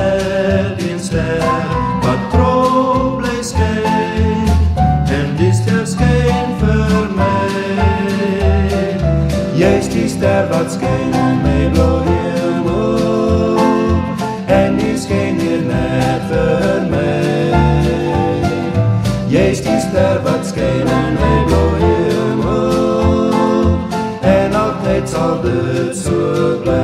net een ster wat trouw bly skyn, en die ster skyn vir my. Jy's die ster wat skyn in my blou hemel, en jy skyn hier net vir my. Jy's die ster wat skyn in my blou hemel, en altyd sal dit so bly.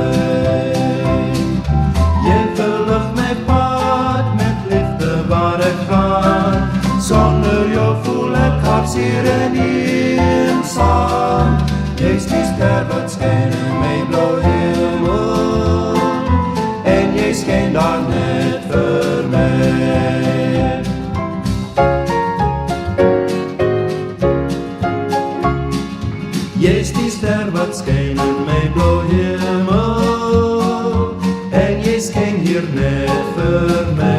Jy verlig my pad met liefde waar ek gaan, sonder jou voel ek hartseer en eensaam. Jy's die ster wat skyn in my blou hemel, en jy skyn daar net vir my. Jy's die ster wat skyn in my blou hemel, en jy skyn hier net vir my.